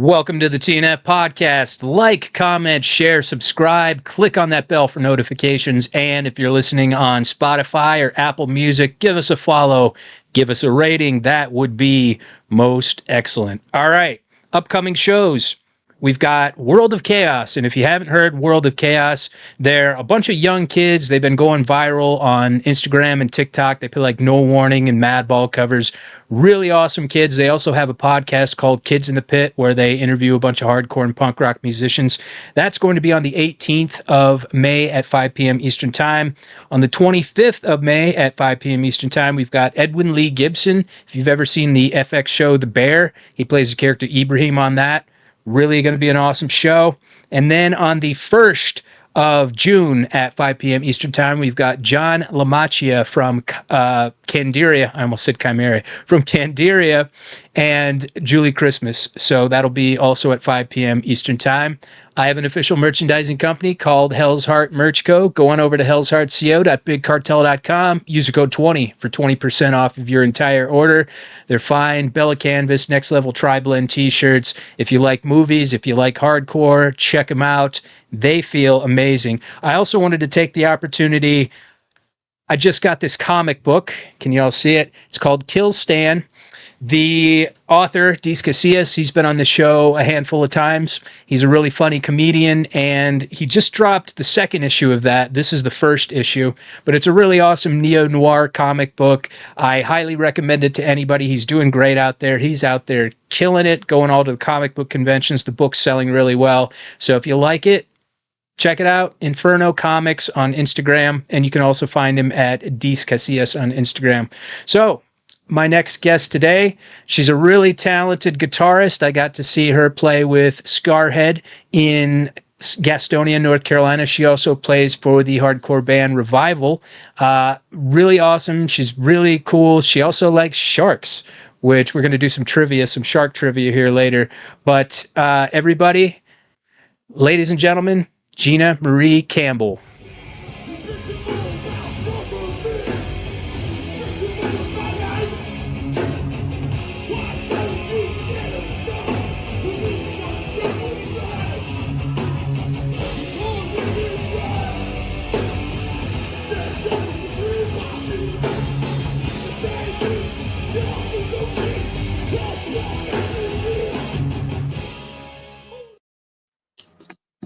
Welcome to the TNF podcast. Like, comment, share, subscribe, click on that bell for notifications. And if you're listening on Spotify or Apple Music, give us a follow, give us a rating. That would be most excellent. All right, upcoming shows. We've got World of Chaos. And if you haven't heard World of Chaos, they're a bunch of young kids. They've been going viral on Instagram and TikTok. They play like No Warning and Madball covers. Really awesome kids. They also have a podcast called Kids in the Pit where they interview a bunch of hardcore and punk rock musicians. That's going to be on the 18th of May at 5 p.m. Eastern Time. On the 25th of May at 5 p.m. Eastern Time, we've got Edwin Lee Gibson. If you've ever seen the FX show The Bear, he plays the character Ibrahim on that. Really going to be an awesome show. And then on the 1st of June at 5 p.m. Eastern Time, we've got John Lamacchia from Candiria. I almost said Chimera. From Candiria and Julie Christmas. So that'll be also at 5 p.m. Eastern Time. I have an official merchandising company called Hell's Heart Merch Co. Go on over to hellsheartco.bigcartel.com. Use the code 20 for 20% off of your entire order. They're fine. Bella Canvas, Next Level Tri-Blend t-shirts. If you like movies, if you like hardcore, check them out. They feel amazing. I also wanted to take the opportunity. I just got this comic book. Can you all see it? It's called Kill Stan. The author, Dis Casillas, he's been on the show a handful of times. He's a really funny comedian, and he just dropped the second issue of that. This is the first issue, but it's a really awesome neo-noir comic book. I highly recommend it to anybody. He's doing great out there. He's out there killing it, going all to the comic book conventions. The book's selling really well. So if you like it, check it out. Inferno Comics on Instagram, and you can also find him at Dis Casillas on Instagram. So my next guest today, she's a really talented guitarist. I got to see her play with SKARHEAD in Gastonia, North Carolina. She also plays for the hardcore band Revival. Really awesome. She's really cool. She also likes sharks, which we're going to do some trivia, some shark trivia here later. But everybody, ladies and gentlemen, Gina Marie Campbell.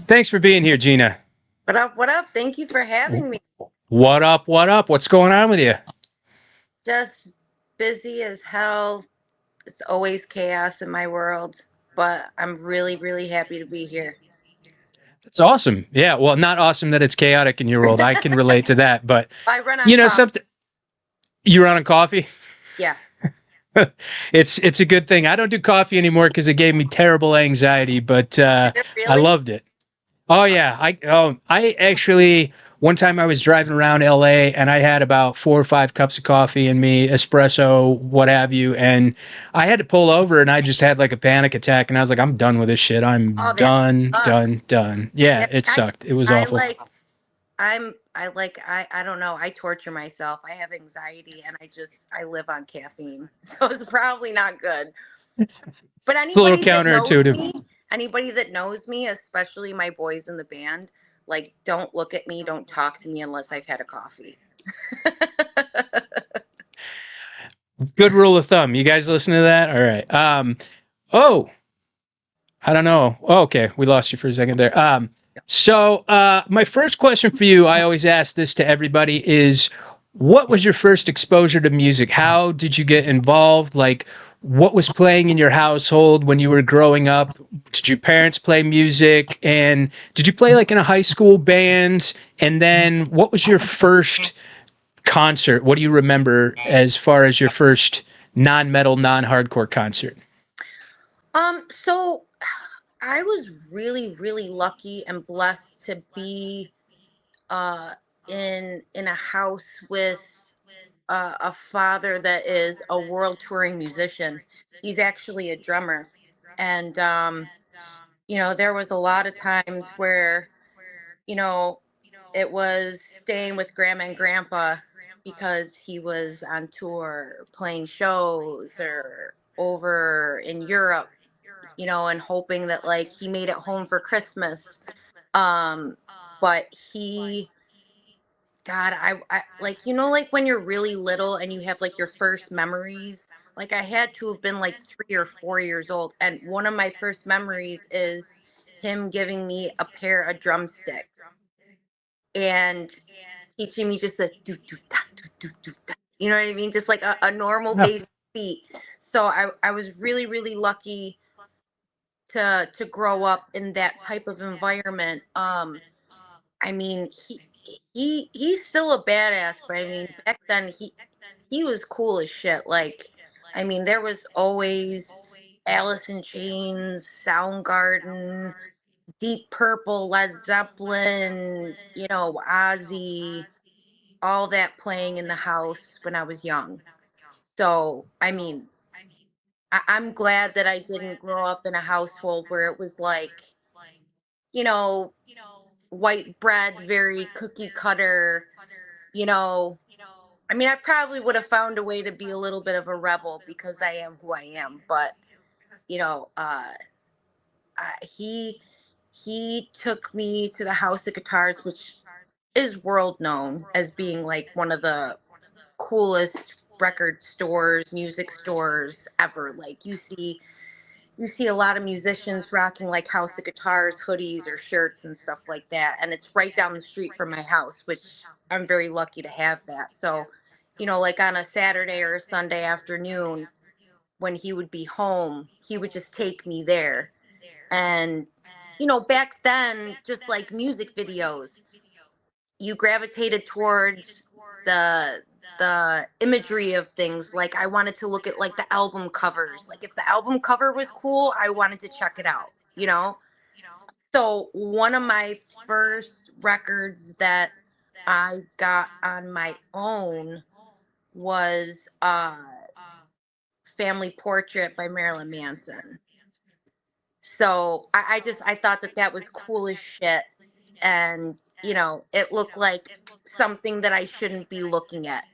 Thanks for being here, Gina. What up? What up? Thank you for having me. What up? What up? What's going on with you? Just busy as hell. It's always chaos in my world, but I'm really, really happy to be here. It's awesome. Yeah. Well, not awesome that it's chaotic in your world. I can relate to that, but I run on you know, coffee. something. You run on coffee? Yeah. It's a good thing. I don't do coffee anymore because it gave me terrible anxiety, but Really? I loved it. Oh yeah, I actually one time I was driving around LA and I had about 4 or 5 cups of coffee in me, espresso, what have you, and I had to pull over and I just had like a panic attack and I was like, I'm done with this shit. I'm done. Yeah, it sucked. It was awful. I don't know. I torture myself. I have anxiety and I live on caffeine. So it's probably not good. But It's a little counterintuitive. Anybody that knows me, especially my boys in the band, like, don't look at me, don't talk to me unless I've had a coffee. Good rule of thumb. You guys listen to that? All right. I don't know. Oh, okay. We lost you for a second there. So my first question for you, I always ask this to everybody, is what was your first exposure to music? How did you get involved? Like, what was playing in your household when you were growing up? Did your parents play music? And did you play like in a high school band? And then what was your first concert? What do you remember as far as your first non-metal, non-hardcore concert? So I was really, really lucky and blessed to be in a house with a father that is a world touring musician. He's actually a drummer. And, there was a lot of times where, you know, it was staying with grandma and grandpa because he was on tour playing shows or over in Europe and hoping that like he made it home for Christmas. Um, but he, God, I like, like when you're really little and you have like your first memories. Like I had to have been like 3 or 4 years old, and one of my first memories is him giving me a pair of drumsticks and teaching me just a do do da do do do da. You know what I mean? Just like a normal Yeah. basic beat. So I was really really lucky to grow up in that type of environment. I mean, he's still a badass, but I mean, back then he was cool as shit. Like, I mean, there was always Alice in Chains, Soundgarden, Deep Purple, Led Zeppelin, Ozzy, all that playing in the house when I was young. So, I mean, I'm glad that I didn't grow up in a household where it was like, you know, white bread, very cookie cutter, you know. I mean, I probably would have found a way to be a little bit of a rebel because I am who I am, but you know, uh, he took me to the House of Guitars, which is world known as being like one of the coolest record stores, music stores ever. Like you see a lot of musicians rocking like House of Guitars hoodies or shirts and stuff like that. And it's right down the street from my house, which I'm very lucky to have that. So, like on a Saturday or a Sunday afternoon when he would be home, he would just take me there. And, back then, just like music videos, you gravitated towards the the imagery of things. Like I wanted to look at like the album covers. Like if the album cover was cool, I wanted to check it out. So one of my first records that I got on my own was Family Portrait by Marilyn Manson. So I thought that that was cool as shit. And, it looked like something that I shouldn't be looking at.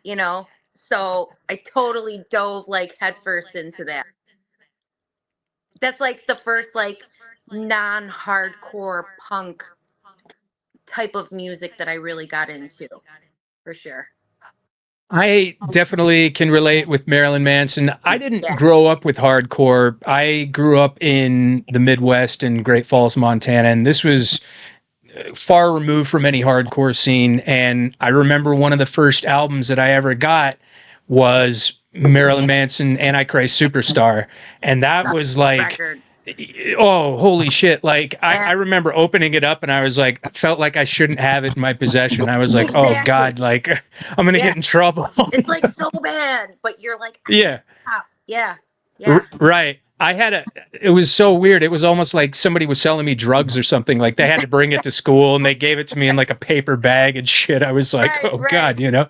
So I totally dove like headfirst into that. That's like the first like non-hardcore punk type of music that I really got into, for sure. I definitely can relate with Marilyn Manson. I didn't Yeah. grow up with hardcore. I grew up in the Midwest in Great Falls, Montana, and this was far removed from any hardcore scene. And I remember one of the first albums that I ever got was Marilyn Manson Antichrist Superstar. And that Such was a good like, record. oh, holy shit. Like, I Yeah. remember opening it up and I was like, felt like I shouldn't have it in my possession. I was like, oh, Exactly. God, like, I'm going to Yeah. get in trouble. It's like so bad, but you're like, I can't Yeah. stop. Yeah. Yeah. Right. It was so weird. It was almost like somebody was selling me drugs or something. Like they had to bring it to school and they gave it to me in like a paper bag and shit. I was like, Right, oh right. God. Yeah.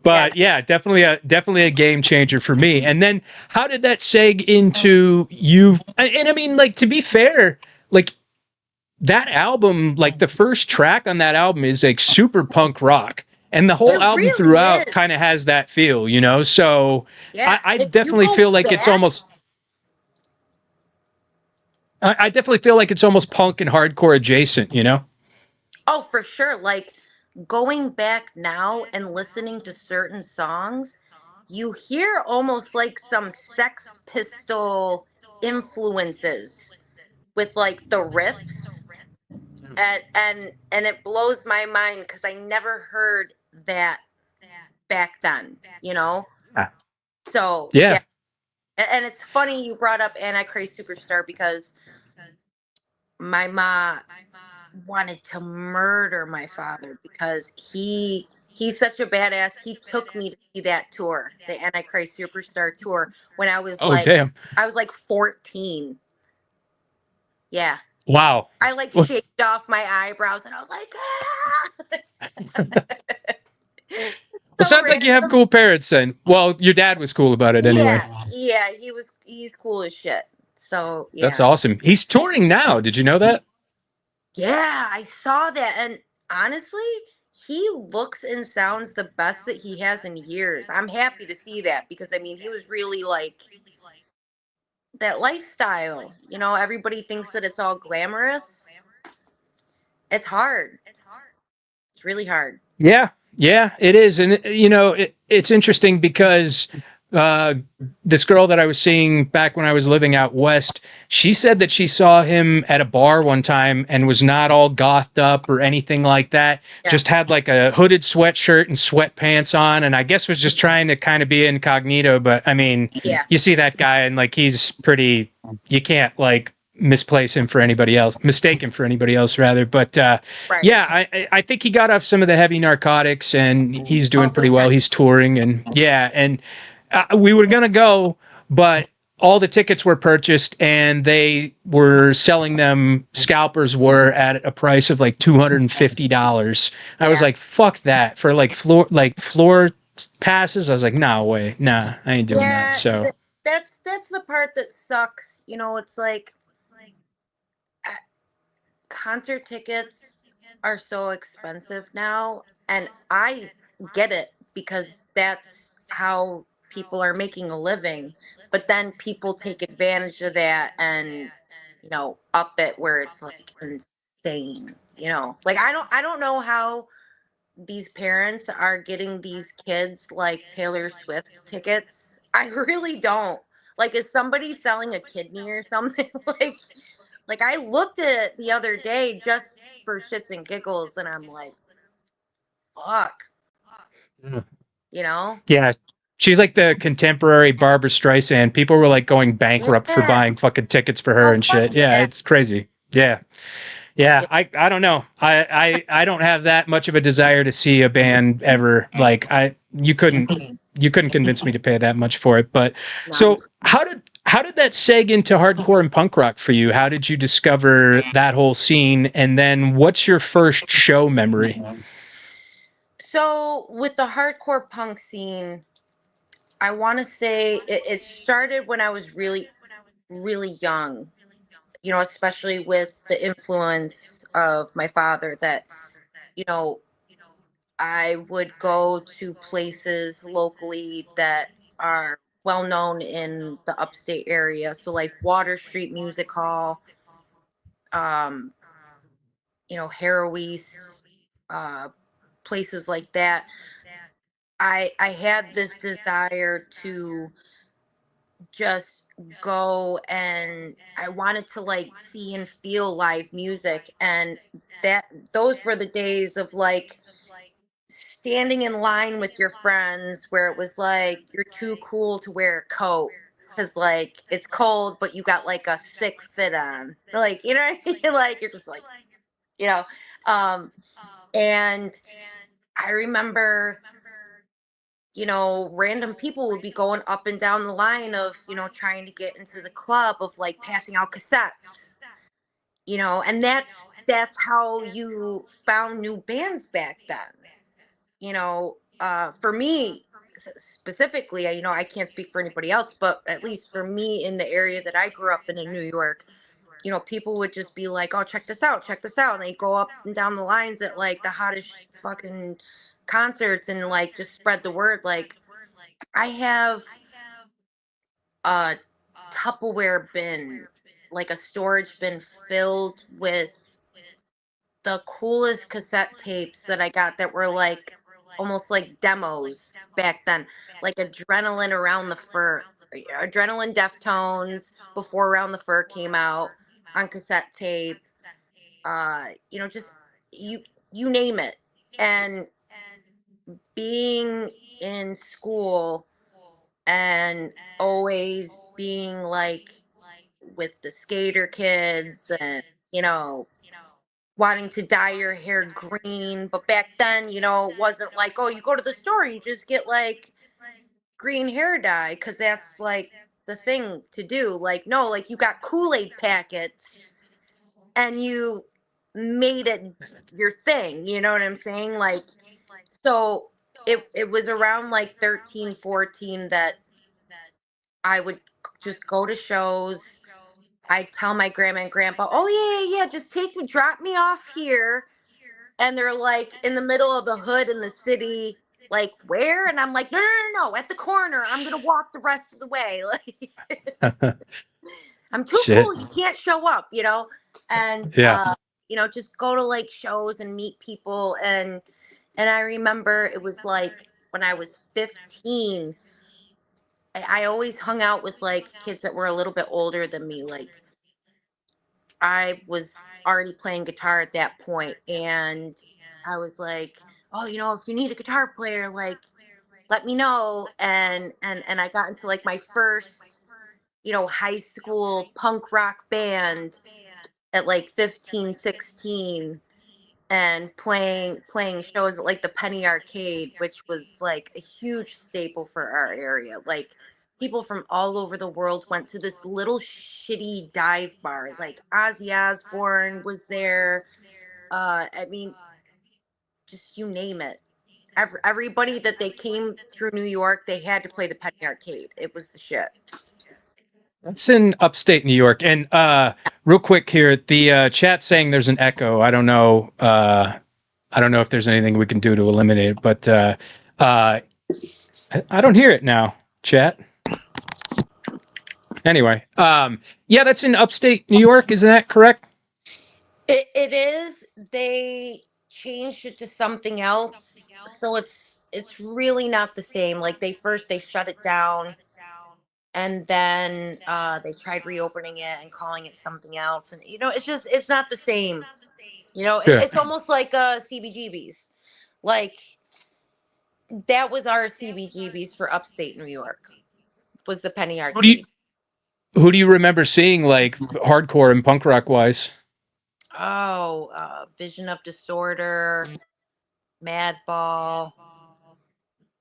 But yeah, definitely a game changer for me. And then how did that seg into you? And I mean, like, to be fair, like that album, like the first track on that album is like super punk rock. And the whole It album really throughout is. kind of has that feel. So Yeah. I If you definitely go feel like it's back, almost I definitely feel like it's almost punk and hardcore adjacent. oh, for sure. Like going back now and listening to certain songs, you hear almost like some Sex Pistol influences with like the riffs, and it blows my mind because I never heard that back then. Ah, So yeah. yeah. And it's funny you brought up Antichrist Superstar because my ma wanted to murder my father because he's such a badass. He took me to see that tour, the Antichrist Superstar tour, when Oh, damn. I was like 14. Yeah. Wow. I like Well, shaved off my eyebrows and I was like, ah! So sounds like you have random. cool parents then. Well, your dad was cool about it anyway. Yeah, yeah, he's cool as shit. So That's yeah. awesome. He's touring now. Did you know that? Yeah, I saw that, and honestly, he looks and sounds the best that he has in years. I'm happy to see that because I mean, he was really like that lifestyle. Everybody thinks that it's all glamorous. It's hard. It's really hard. Yeah, yeah, it is, and it's interesting because uh, this girl that I was seeing back when I was living out west, she said that she saw him at a bar one time and was not all gothed up or anything like that. Yeah. Just had like a hooded sweatshirt and sweatpants on, and I guess was just trying to kind of be incognito. But I mean, Yeah. you see that guy, and like he's pretty. You can't like misplace him for anybody else, mistake him for anybody else rather. But Right. yeah, I think he got off some of the heavy narcotics and he's doing Oh, pretty big well. time. He's touring and yeah, and we were gonna go, but all the tickets were purchased and they were selling them. Scalpers were at a price of like $250. I was Yeah. like, fuck that for like floor passes. I was like, no way, nah, I ain't doing that. Yeah. So That's the part that sucks. It's like uh, concert tickets are so expensive now, and I get it because that's how people are making a living. But then people take advantage of that and up it where it's like insane. Like I don't know how these parents are getting these kids like Taylor Swift tickets. I really don't. Like, is somebody selling a kidney or something? like I looked at it the other day just for shits and giggles, and I'm like, fuck, you know? yeah, she's like the contemporary Barbara Streisand. People were like going bankrupt for Yeah. buying fucking tickets for her Oh and fuck shit. Yeah, yeah. it's crazy. Yeah. Yeah, Yeah. I don't know. I don't have that much of a desire to see a band ever. Like you couldn't convince me to pay that much for it. But None. so how did that seg into hardcore and punk rock for you? How did you discover that whole scene? And then what's your first show memory? So with the hardcore punk scene, I want to say it started when I was really, really young. Especially with the influence of my father, that, you know, I would go to places locally that are well known in the upstate area. So like Water Street Music Hall, um, Harrow's, uh, places like that. I had this desire to just go, and I wanted to like see and feel live music, and that those were the days of like standing in line with your friends where it was like you're too cool to wear a coat because like it's cold but you got like a sick fit on, like, what I mean? Like you're just like, you know um and I remember, random people would be going up and down the line of, trying to get into the club, of like passing out cassettes, and that's how you found new bands back then. For me specifically, I can't speak for anybody else, but at least for me in the area that I grew up in New York, people would just be like, "Oh, check this out," and they go up and down the lines at like the hottest fucking concerts and like just spread the word. Like, I have a Tupperware bin, like a storage bin filled with the coolest cassette tapes that I got that were like almost like demos back then, like Adrenaline Deftones before Around the Fur came out on cassette tape. Just you you name it. And being in school and always being like with the skater kids, and you know wanting to dye your hair green. But back then, it wasn't like, oh, you go to the store, you just get like green hair dye because that's like the thing to do. Like, no, like you got Kool-Aid packets and you made it your thing. You know what I'm saying? Like, so it was around like 13, 14 that I would just go to shows. I'd tell my grandma and grandpa, oh, yeah, yeah, yeah, just drop me off here. And they're like in the middle of the hood in the city, like, where? And I'm like, no, no, no, no, at the corner. I'm gonna walk the rest of the way. Like, I'm too Shit. cool. You can't show up, and Yeah. just go to like shows and meet people. And I remember it was like when I was 15, I always hung out with like kids that were a little bit older than me. Like I was already playing guitar at that point, and I was like, oh, if you need a guitar player, like let me know. And I got into like my first, high school punk rock band at like 15, 16, and playing shows at like the Penny Arcade, which was like a huge staple for our area. Like people from all over the world went to this little shitty dive bar. Like Ozzy Osbourne was there. I mean, just you name it. Everybody that they came through New York, they had to play the Penny Arcade. It was the shit. That's in upstate New York. And real quick here, the chat saying there's an echo. I don't know. I don't know if there's anything we can do to eliminate it, but uh, I don't hear it now, chat. Anyway, yeah, that's in upstate New York. Isn't that correct? It is. They changed it to something else, so it's really not the same. Like they shut it down, and then they tried reopening it and calling it something else, and it's not the same. Sure. It's almost like CBGBs. Like that was our CBGBs for upstate New York. Was the Penny Who do you Arcade. who do you remember seeing like hardcore and punk rock wise? Oh, Vision of Disorder, Madball,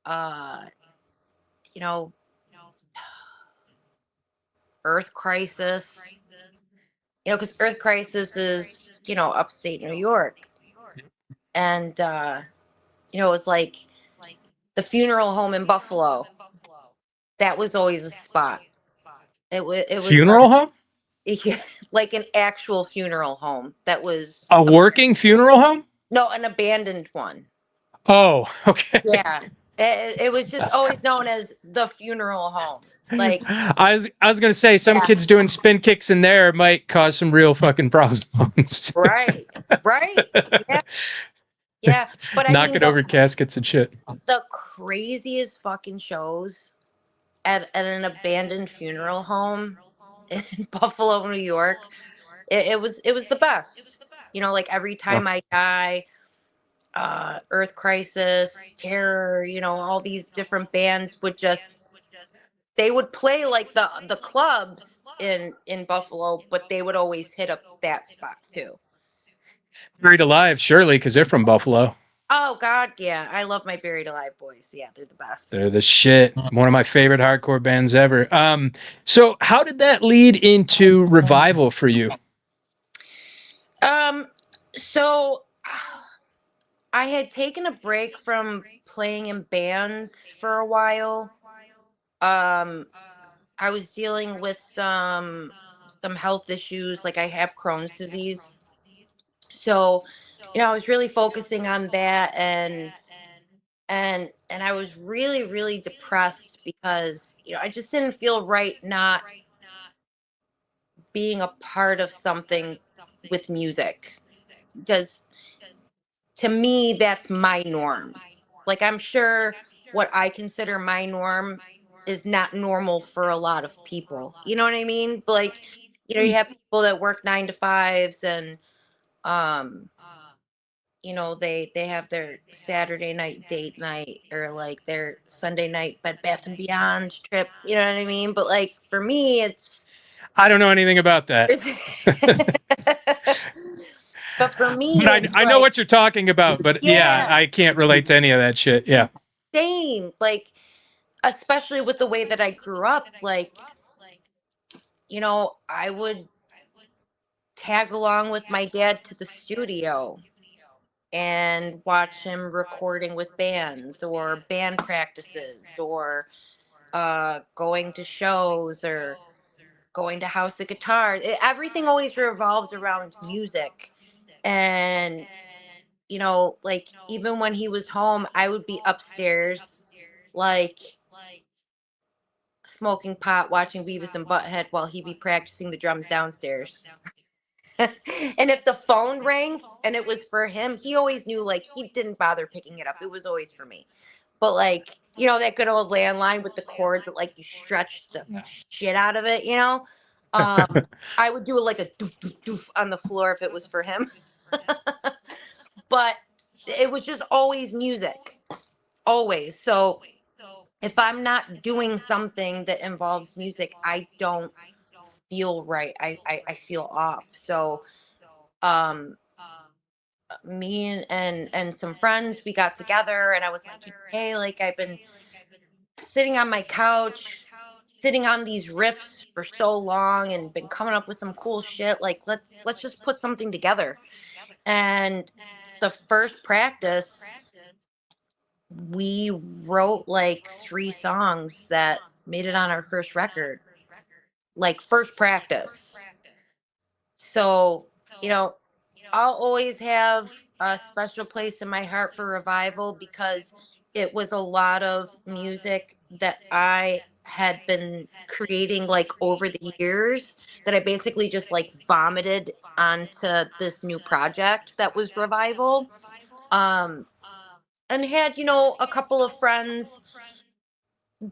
uh, you know, Earth Crisis. Because Earth Crisis is, upstate New York. And, it was like the funeral home in Buffalo. That was always a spot. It was Funeral home? like an actual funeral home that was, A working funeral home? no, an abandoned one. Oh, okay. Yeah. It was just always known as the funeral home. Like, I was gonna say some yeah, kids doing spin kicks in there might cause some real fucking problems. right, right. Yeah, yeah. But I mean, Knocking over caskets and shit. the craziest fucking shows at an abandoned funeral home in Buffalo, New York. It was the best. Like Every Yeah. Time I Die, Earth Crisis, Terror. All these different bands would just they would play like the clubs in Buffalo, but they would always hit up that spot too. Buried alive, surely, because they're from Buffalo. Oh God, yeah, I love my Buried Alive boys. Yeah, they're the best. They're the shit. One of my favorite hardcore bands ever. So how did that lead into revival for you? Um, so I had taken a break from playing in bands for a while. Um, I was dealing with some health issues, like I have Crohn's disease. So, I was really focusing on that, and I was really really depressed because, I just didn't feel right not being a part of something with music, because to me that's my norm. Like I'm sure what I consider my norm is not normal for a lot of people. You know what I mean? But like, you have people that work 9 to 5s, and um they have their Saturday night date night, or like their Sunday night Bed Bath and Beyond trip. You know what I mean? But like for me, it's I don't know anything about that. but for But me, I, it's I know like, what you're talking about. But yeah, yeah, I can't relate to any of that shit. Yeah. same. Like, especially with the way that I grew up, like, I would tag along with my dad to the studio and watch him recording with bands or band practices, or going to shows, or going to House of Guitar. Everything always revolves around music. And, like even when he was home, I would be upstairs, like smoking pot, watching Beavis and Butthead while he'd be practicing the drums downstairs. And if the phone rang and it was for him, he always knew, like, he didn't bother picking it up. It was always for me. But like, that good old landline with the cord that like you stretch the shit out of it, I would do like a doof doof doof on the floor if it was for him. But it was just always music. Always. So if I'm not doing something that involves music, I don't feel right. I feel off. So um me and some friends, we got together and I was like, hey, like I've been sitting on my couch, sitting on these riffs for so long and been coming up with some cool shit. Like let's just put something together. And the first practice, we wrote like 3 songs that made it on our first record. Like first practice. So, you know, I'll always have a special place in my heart for Revival because it was a lot of music that I had been creating like over the years that I basically just like vomited onto this new project that was Revival. Um and had, a couple of friends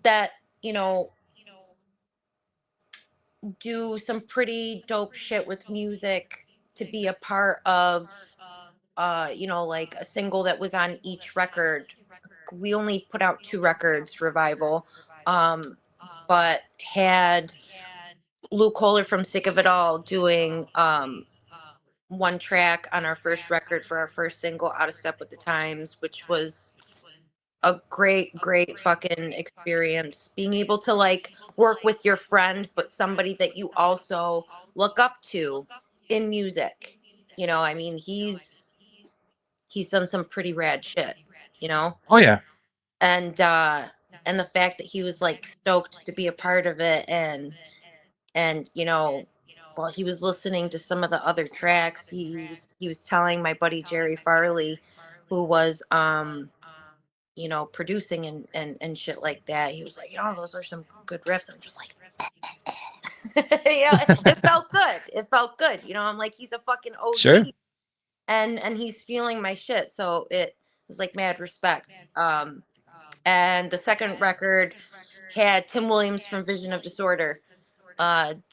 that, you know, do some pretty dope shit with music to be a part of like a single that was on each record. We only put out 2 records, Revival. Um but had Luke Kohler from Sick of It All doing one track on our first record for our first single, Out of Step with the Times, which was a great fucking experience, being able to like work with your friend but somebody that you also look up to in music. I mean, he's done some pretty rad shit, you know Oh yeah. and and the fact that he was like stoked to be a part of it, and while he was listening to some of the other tracks, he was telling my buddy Jerry Farley, who was producing and shit like that. He was like, those are some good riffs. I'm just like, it felt good. It felt good. I'm like, he's a fucking Sure. OG, and he's feeling my shit. So it was like mad respect. And the second record had Tim Williams from Vision of Disorder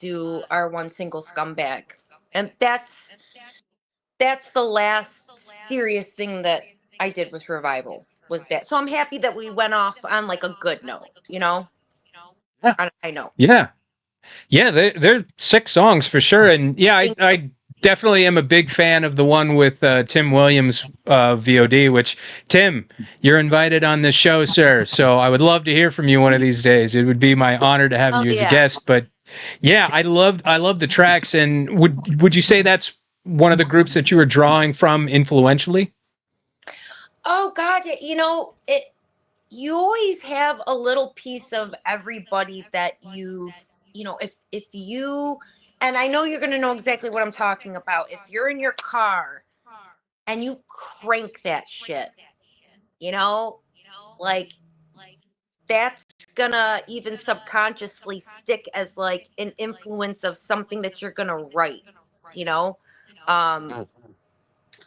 do our one single Scumbag. And that's the last serious thing that I did with Revival, was that. So I'm happy that we went off on like a good note. Yeah. On a high note. Yeah. Yeah, they're 6 songs for sure, and yeah, I definitely am a big fan of the one with Tim Williams VOD. Which, Tim, you're invited on this show, sir. So I would love to hear from you one of these days. It would be my honor to have Oh you as a yeah. guest. But yeah, I love the tracks. And would you say that's one of the groups that you were drawing from influentially? Oh God, it. You always have a little piece of everybody that if you, and I know you're gonna know exactly what I'm talking about. If you're in your car and you crank that shit, like that's gonna even subconsciously stick as like an influence of something that you're gonna write, you know? Um,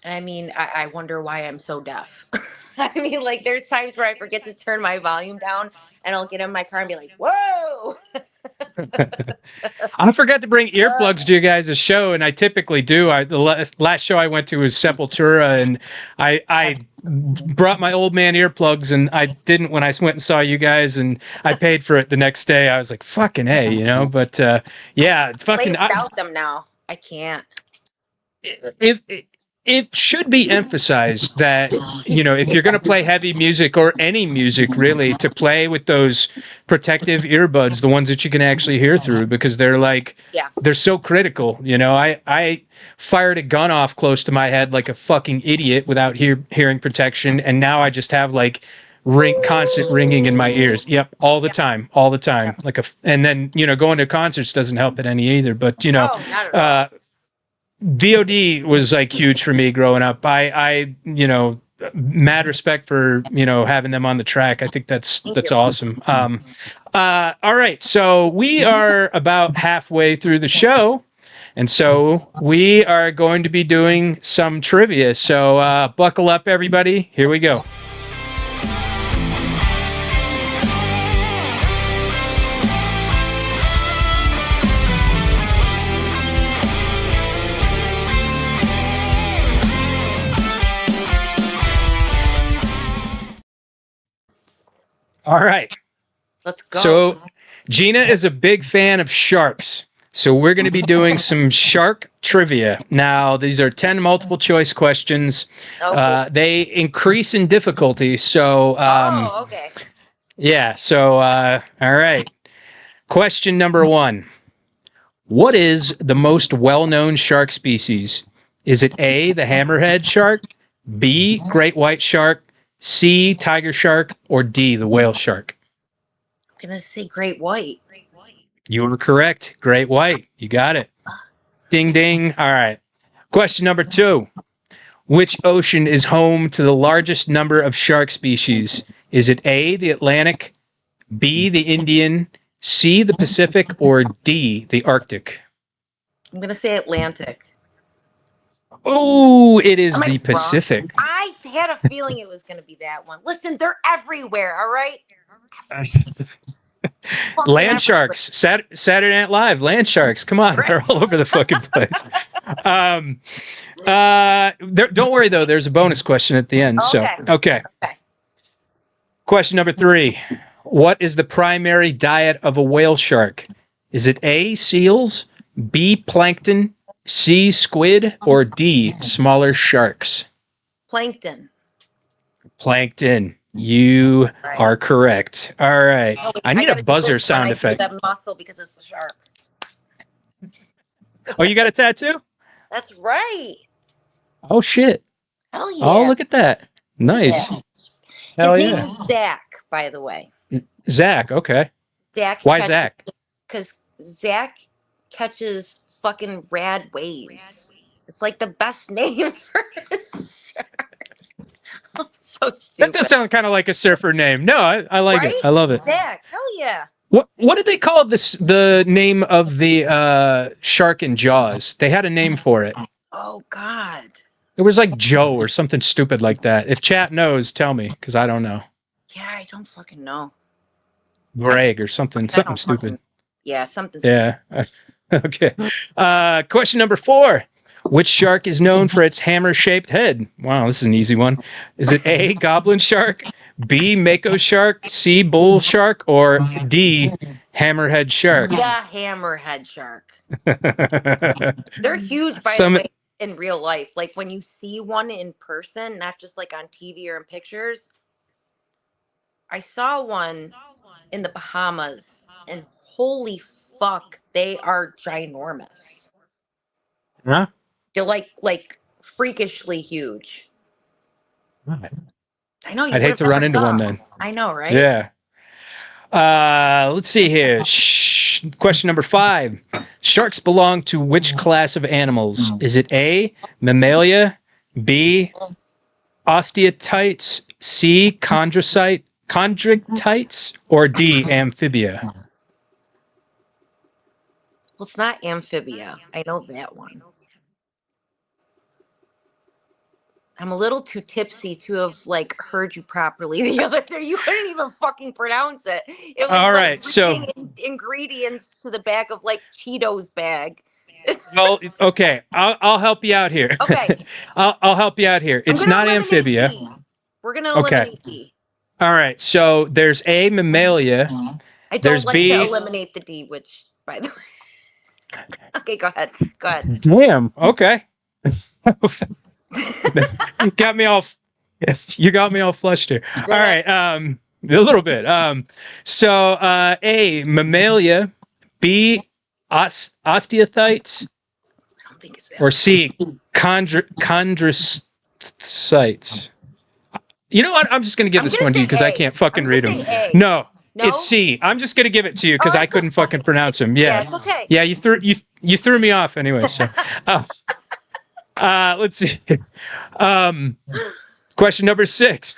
and I mean, I wonder why I'm so deaf. I mean, like, there's times where I forget to turn my volume down and I'll get in my car and be like, whoa. I forgot to bring earplugs to you guys' show, and I typically do. The last show I went to was Sepultura, and I brought my old man earplugs, and I didn't when I went and saw you guys, and I paid for it the next day. I was like, fucking A, But yeah, Play fucking. without them now. I can't. If it should be emphasized that if you're going to play heavy music or any music really, to play with those protective earbuds, the ones that you can actually hear through, because Yeah. they're so critical. I fired a gun off close to my head like a fucking idiot without hearing protection, and now I just have like constant ringing in my ears. Yep, all the time, all the time. And then going to concerts doesn't help it any either. But Oh, not at all. VOD was like huge for me growing up. I mad respect for, having them on the track. I think that's you. awesome. All right, so we are about halfway through the show, and so we are going to be doing some trivia. So buckle up, everybody. Here we go. All right. Let's go. So Gina is a big fan of sharks. So we're going to be doing some shark trivia. Now, these are 10 multiple choice questions. Okay. They increase in difficulty. So, okay. yeah. So, all right. Question number 1. What is the most well-known shark species? Is it A, the hammerhead shark, B, great white shark, C, tiger shark, or D, the whale shark? I'm going to say great white. You were correct. Great white. You got it. Ding, ding. All right. Question number 2. Which ocean is home to the largest number of shark species? Is it A, the Atlantic, B, the Indian, C, the Pacific, or D, the Arctic? I'm going to say Atlantic. Oh, it is the Pacific. I had a feeling it was going to be that one. Listen, they're everywhere, all right? Land sharks. Saturday Night Live. Land sharks. Come on, they're all over the fucking place. Don't worry though. There's a bonus question at the end. Okay. So okay. Question number 3. What is the primary diet of a whale shark? Is it A, seals, B, plankton, C, squid, or D, smaller sharks? Plankton. Plankton. You are correct. All right. I need a buzzer sound effect. That muscle because it's a shark. Oh, you got a tattoo? That's right. Oh, shit. Hell yeah. Oh, look at that. Nice. Yeah. Hell His name yeah. is Zach, by the way. Zach, okay. Zach. Why Zach? Because Zach catches fucking rad waves. It's like the best name for a shark. I'm so stupid. That does sound kind of like a surfer name. No, I like it. I love it. Zach, hell yeah. What did they call this? The name of the shark in Jaws? They had a name for it. Oh God. It was like Joe or something stupid like that. If chat knows, tell me, because I don't know. Yeah, I don't fucking know. Greg or something stupid. Yeah, something. Yeah. Okay. Question number 4. Which shark is known for its hammer-shaped head? Wow, this is an easy one. Is it A, goblin shark, B, mako shark, C, bull shark, or D, hammerhead shark? Yeah, hammerhead shark. They're huge, by the way, in real life. Like when you see one in person, not just like on TV or in pictures. I saw one in the Bahamas, and holy fuck, they are ginormous. Huh? They're like freakishly huge. Right. I know. I'd hate to run into one then. I know, right? Yeah. Let's see here. Question number 5. Sharks belong to which class of animals? Is it A, mammalia, B, osteotites, C, chondrichthyes, or D, amphibia? Well, it's not amphibia. I know that one. I'm a little too tipsy to have like heard you properly the other day. You couldn't even fucking pronounce it. It was all like right. So ingredients to the back of like Cheetos bag. Well, okay. I'll help you out here. Okay. I'll help you out here. It's not amphibia. D. We're gonna eliminate D. All right. So there's A, mammalia. I don't like to eliminate the D, which by the way. Okay, go ahead. Go ahead. Damn. Okay. You got me all flushed here. All right. A little bit. So A, mammalia, B, osteotites, I don't think it's that. Or C, chondrichthyes. You know what? I'm just going to give this one to you because I can't fucking read them. No, it's C. I'm just going to give it to you because I couldn't fucking pronounce them. Yeah. It's okay. Yeah, you threw me off anyway. So, let's see. Question number 6.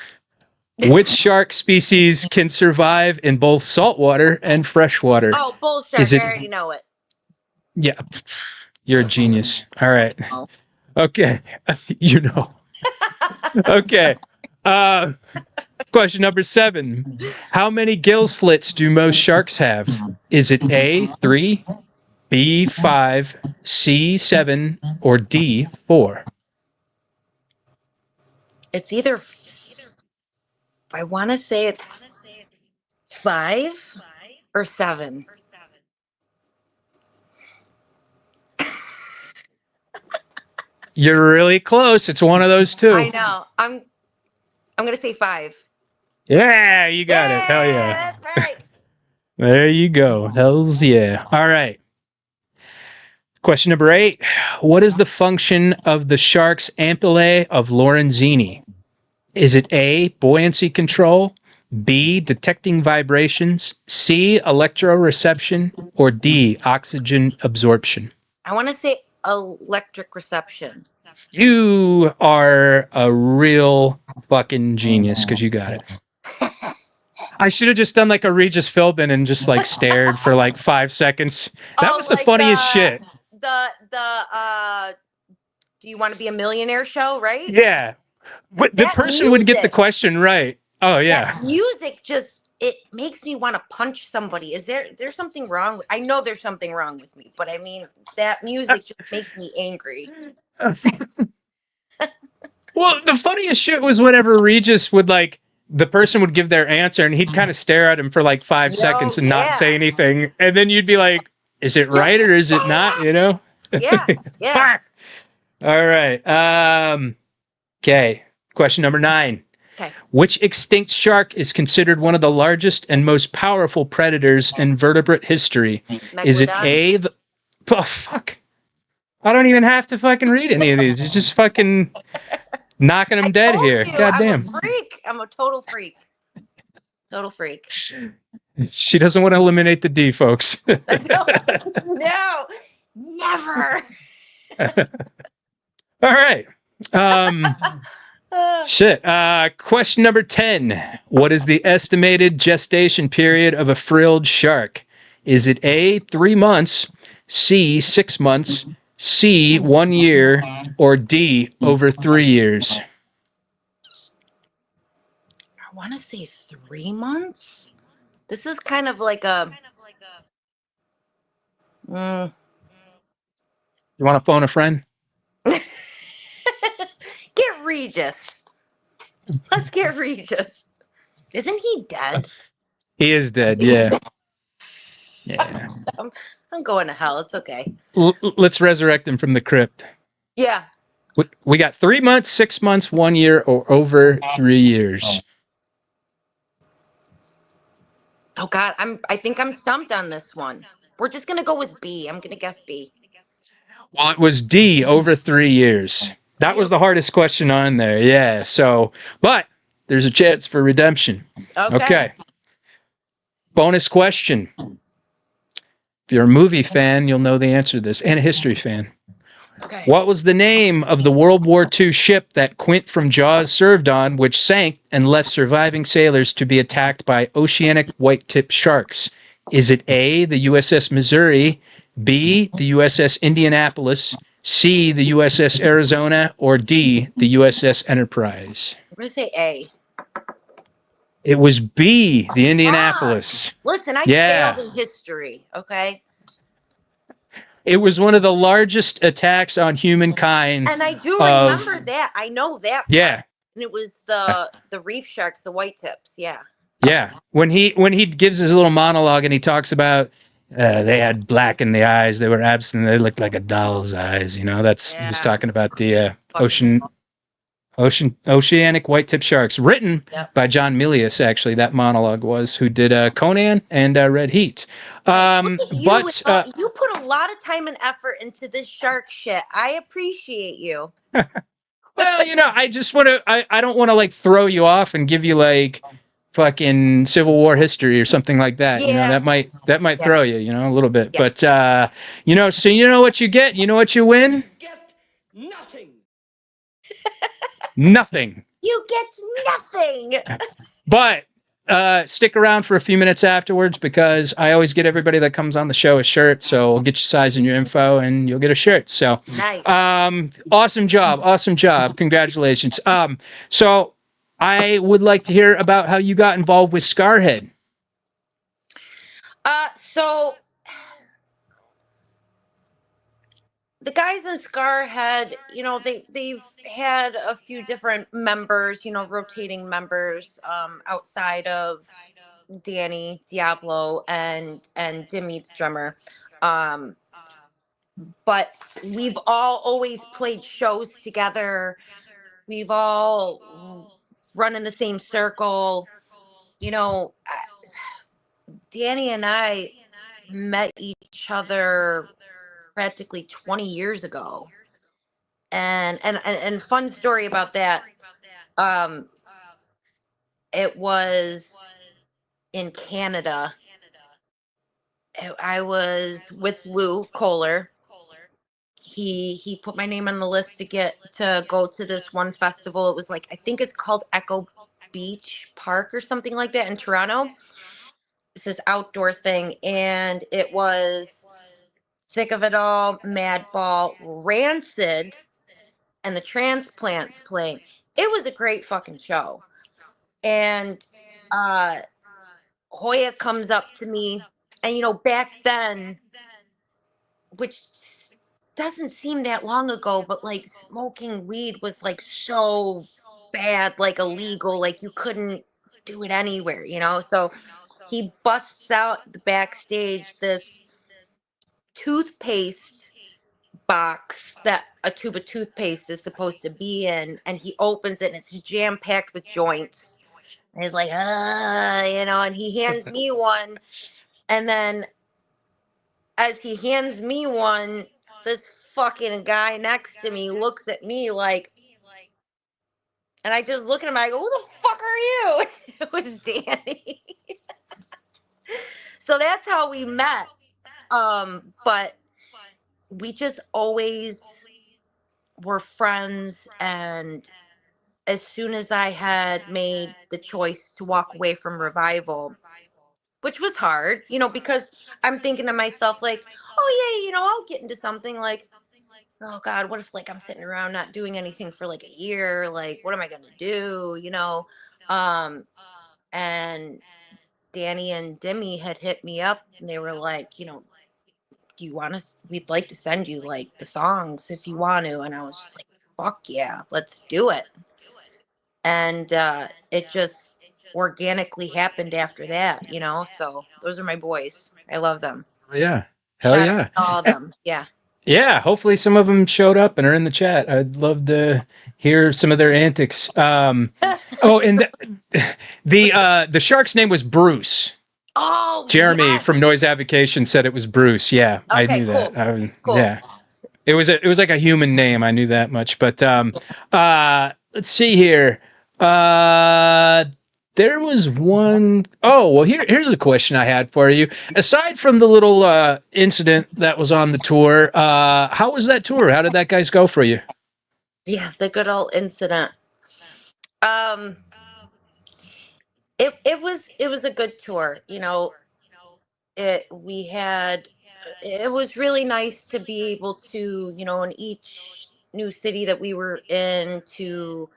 Which shark species can survive in both saltwater and freshwater? Oh, bull Is shark. it? I already know it. Yeah, you're a genius. All right. Oh. Okay. You know. Okay. Question number 7. How many gill slits do most sharks have? Is it A, 3, B, 5, C, 7, or D, 4? It's either, I want to say it's 5 or 7. You're really close. It's one of those two. I know. I'm going to say 5. Yeah, you got it. Hell yeah. That's right. There you go. Hells yeah. All right. Question number 8. What is the function of the shark's ampullae of Lorenzini? Is it A, buoyancy control, B, detecting vibrations, C, electroreception, or D, oxygen absorption? I want to say electric reception. You are a real fucking genius because you got it. I should have just done like a Regis Philbin and just like stared for like 5 seconds. That was the like funniest shit. The Do You Want to Be a Millionaire show, right? Yeah. But the person would get the question right. Oh, yeah. That music just, it makes me want to punch somebody. Is there's something wrong? I know there's something wrong with me, but I mean, that music just makes me angry. Well, the funniest shit was whenever Regis would like, the person would give their answer and he'd kind of stare at him for like 5 seconds and not say anything. And then you'd be like, is it right or is it not? You know? Yeah. Yeah. All right. Okay. Question number 9. Okay. Which extinct shark is considered one of the largest and most powerful predators in vertebrate history? Megalodon. Is it A? Oh, fuck. I don't even have to fucking read any of these. It's just fucking knocking them dead here. Goddamn. I'm a freak. I'm a total freak. Total freak. She doesn't want to eliminate the D, folks. No, never. All right. Shit. Question number 10. What is the estimated gestation period of a frilled shark? Is it A, 3 months, C, 6 months, C, 1 year, or D, over 3 years? I want to say 3 months. This is kind of like a. You want to phone a friend? Get Regis. Let's get Regis. Isn't he dead? He is dead, yeah. Yeah. I'm going to hell. It's okay. Let's resurrect him from the crypt. Yeah. We got 3 months, 6 months, 1 year, or over 3 years. Oh God, I think I'm stumped on this one. We're just gonna go with B. I'm gonna guess B. Well, it was D, over 3 years. That was the hardest question on there. Yeah. So, but there's a chance for redemption. Okay. Bonus question. If you're a movie fan, you'll know the answer to this, and a history fan. Okay. What was the name of the World War II ship that Quint from Jaws served on, which sank and left surviving sailors to be attacked by oceanic white-tipped sharks? Is it A, the USS Missouri, B, the USS Indianapolis, C, the USS Arizona, or D, the USS Enterprise? I'm gonna say A. It was B, the Indianapolis. Listen, I failed in history, okay? It was one of the largest attacks on humankind. And I do remember that. I know that. Yeah. And it was the reef sharks, the white tips. Yeah. Yeah. When he gives his little monologue and he talks about they had black in the eyes, they were absent, they looked like a doll's eyes. You know, he was talking about the oceanic white-tip sharks, written by John Milius. Actually, that monologue was, who did Conan and Red Heat. You put a lot of time and effort into this shark shit. I appreciate you. Well, you know, I just want to. I don't want to like throw you off and give you like fucking Civil War history or something like that. Yeah. You know, that might throw you, you know, a little bit. Yeah. But you know, so you know what you get. You know what you win. Get nothing. Nothing. You get nothing. But stick around for a few minutes afterwards because I always get everybody that comes on the show a shirt. So I'll get your size and your info, and you'll get a shirt. So Nice. awesome job, awesome job, congratulations. So I would like to hear about how you got involved with Scarhead. So the guys in Scarhead, they've had a few different members, rotating members, outside of Danny Diablo and Dimmy the drummer. Um, but we've all always played shows together. We've all run in the same circle. Danny and I met each other practically 20 years ago. And fun story about that. Um, it was in Canada. I was with Lou Kohler. He put my name on the list to go to this one festival. It was like, I think it's called Echo Beach Park or something like that in Toronto. It's this outdoor thing, and it was Sick of It All, Madball, Rancid, and the Transplants playing. It was a great fucking show. And uh Hoya comes up to me, and back then, which doesn't seem that long ago, but like smoking weed was like so bad, like illegal, like you couldn't do it anywhere, So he busts out the backstage this toothpaste box that a tube of toothpaste is supposed to be in, and he opens it and it's jam packed with joints. And he's like, and he hands me one. And then as he hands me one, this fucking guy next to me looks at me like, and I just look at him. I go, "Who the fuck are you?" It was Danny. So that's how we met. But we just always were friends. And as soon as I had made the choice to walk away from Revival, which was hard, because I'm thinking to myself, like, oh, yeah, I'll get into something like, oh, God, what if, like, I'm sitting around not doing anything for like a year? Like, what am I going to do? Um, and Danny and Demi had hit me up and they were like, do you want us? We'd like to send you like the songs if you want to. And I was just like, fuck yeah, let's do it. And it just organically happened after that, So those are my boys. I love them. Oh, yeah, hell Shout out yeah. to all of Eh, them. Yeah. yeah, hopefully some of them showed up and are in the chat. I'd love to hear some of their antics. Oh, and the shark's name was Bruce. Oh, Jeremy from yes. Noise Avocation said it was Bruce. Yeah, I Okay, knew that. cool. Cool. Yeah, it was like a human name. I knew that much. But let's see here. Uh, there was one oh well, here's a question I had for you. Aside from the little incident that was on the tour, how was that tour? How did that guys go for you? Yeah, the good old incident. Um, it was a good tour. It was really nice to be able to, in each new city that we were in, to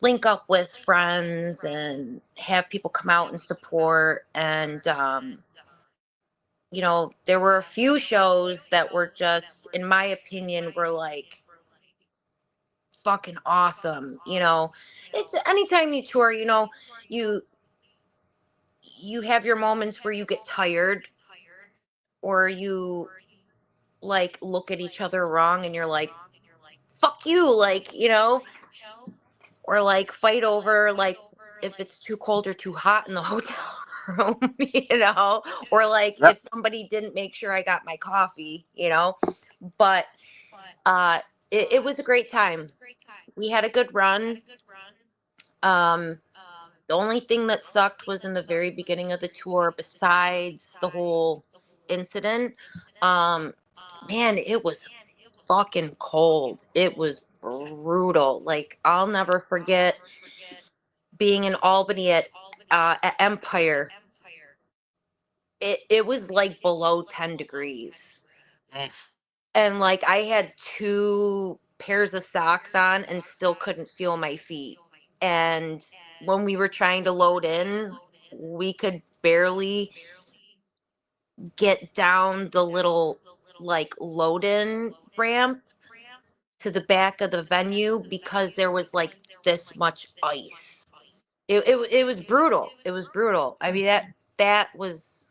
link up with friends and have people come out and support. And there were a few shows that were just, in my opinion, were like fucking awesome. It's anytime you tour, you you have your moments where you get tired, or you like look at each other wrong and you're like, fuck you, like, or like fight over like if it's too cold or too hot in the hotel room, or like Yep. if somebody didn't make sure I got my coffee, but uh it was a great time. We had a good run. um the only thing that sucked was in the very beginning of the tour, besides the whole incident. um Man, it was fucking cold. It was brutal. Like, I'll never forget. being in Albany at Empire, it was like below 10 degrees. Yes. And like I had two pairs of socks on and still couldn't feel my feet. And when we were trying to load in, we could barely get down the little like load in ramp to the back of the venue because there was like this much ice. It was brutal. It was brutal. I mean that was,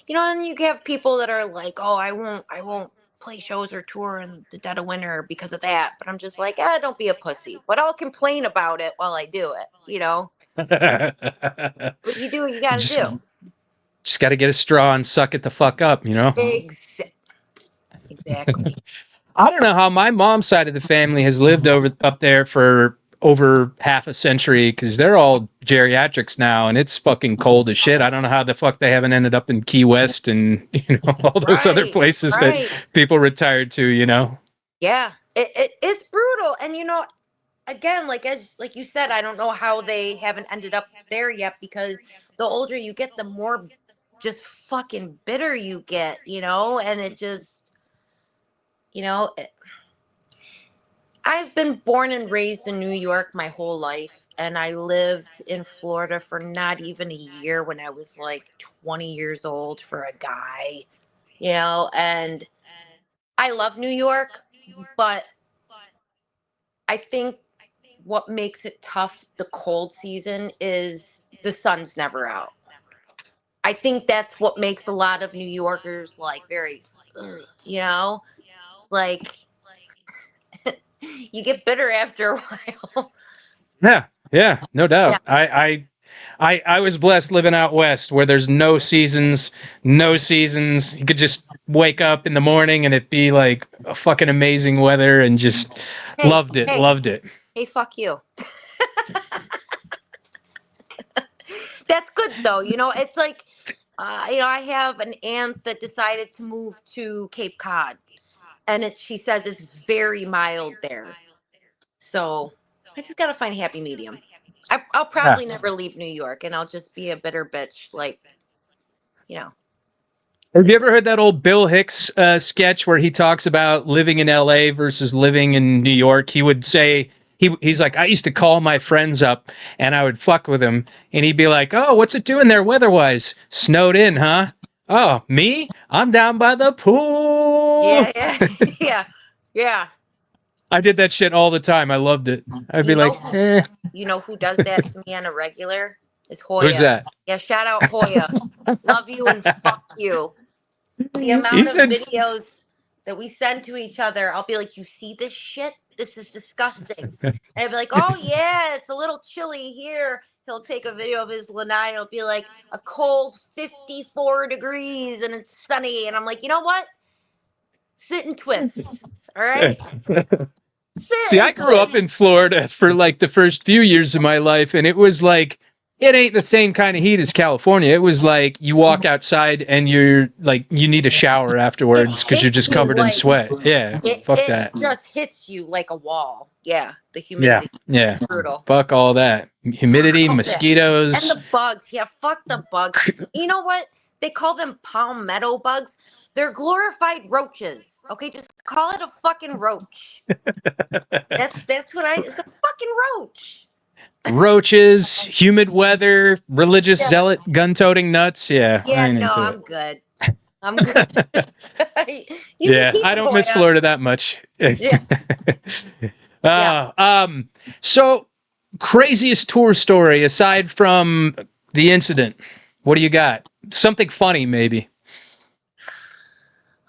and you have people that are like, oh, I won't play shows or tour in the dead of winter because of that. But I'm just like, don't be a pussy. But I'll complain about it while I do it. But you do what you got to just do. just got to get a straw and suck it the fuck up. Exactly. I don't know how my mom's side of the family has lived over up there for over half a century because they're all geriatrics now and it's fucking cold as shit. I don't know how the fuck they haven't ended up in Key West and all those other Right. places that Right. people retired to. Yeah. It's brutal. And again, like you said, I don't know how they haven't ended up there yet because the older you get, the more just fucking bitter you get, and it just, you know, it- I've been born and raised in New York my whole life, and I lived in Florida for not even a year when I was like 20 years old for a guy, and I love New York, but I think what makes it tough the cold season is the sun's never out. I think that's what makes a lot of New Yorkers like very, ugh. It's like you get bitter after a while. Yeah, yeah, no Yeah. doubt. I was blessed living out west where there's no seasons, no seasons. You could just wake up in the morning and it be like a fucking amazing weather and just Hey, loved it, hey, loved it. hey, fuck you. That's good though. It's like, I have an aunt that decided to move to Cape Cod, and she says it's very mild there. So I just gotta find a happy medium. I'll Yeah. probably never leave New York, and I'll just be a bitter bitch. Like, you know, Have you it's ever heard that old Bill Hicks sketch where he talks about living in LA versus living in New York? He would say he's like, I used to call my friends up and I would fuck with him, and he'd be like, "Oh, what's it doing there weather-wise? Snowed in, huh? Oh, me? I'm down by the pool." yeah, yeah, yeah, yeah. I did that shit all the time. I loved it. I'd be You know like, who eh, you know who does that to me on a regular? Is who's Hoya. that? Yeah, shout out Hoya. Love you and fuck you. The He amount of said, videos that we send to each other, I'll be like, "You see this shit? This is disgusting." And I'd be like, "Oh yeah, it's a little chilly here." He'll take a video of his lanai. It'll be like a cold 54 degrees and it's sunny. And I'm like, you know what? Sit and twist. All right? Sit See, I and grew up twist. in Florida for like the first few years of my life, and it was like, it ain't the same kind of heat as California. It was like you walk outside and you're like, you need a shower It afterwards because you're hits just you covered in like sweat. Yeah, fuck it that. just hits you like a wall. Yeah, the Yeah, humidity. yeah, It's brutal. fuck all that. Fuck Humidity, all that. And mosquitoes. the bugs. Yeah, fuck the bugs. You know what? They call them palmetto bugs. They're glorified roaches. Okay, just call it a fucking roach. That's what it's a fucking roach. Roaches, humid weather, religious Yeah. zealot, gun-toting nuts. Yeah, I Yeah, ain't no, into I'm good. I'm good. You can yeah, keep I it, don't miss Hoya. Florida that much. Yeah. Yeah. uh, um, so craziest tour story aside from the incident. What do you got? Something funny, maybe.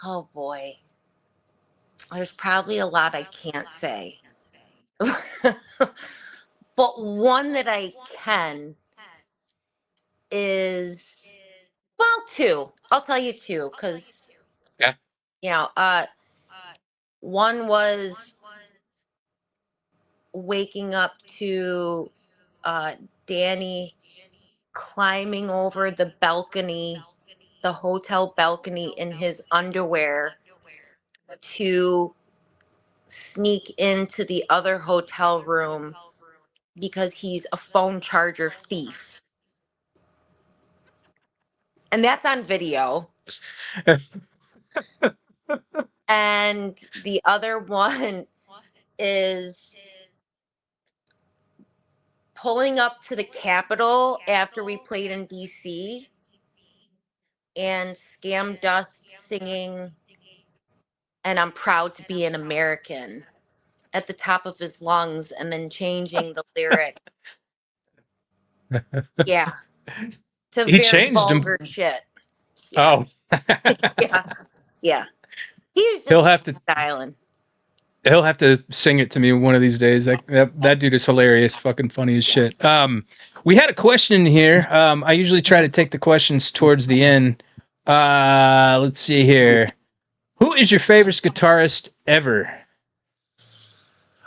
Oh boy. There's probably a lot I can't say. But one that I can is, well, two. I'll tell you two because Yeah. you know, one was waking up to uh, Danny climbing over the balcony, the hotel balcony in his underwear to sneak into the other hotel room because he's a phone charger thief. And that's on video. And the other one is pulling up to the Capitol after we played in DC and Scam Dust singing "And I'm Proud to Be an American" at the top of his lungs and then changing the lyric. Yeah, to He very changed vulgar him. shit. Yeah, Oh, yeah, yeah. He was he'll just have to styling. he'll have to sing it to me one of these days. That dude is hilarious, fucking funny as shit. We had a question here. I usually try to take the questions towards the end. Let's see here. Who is your favorite guitarist ever?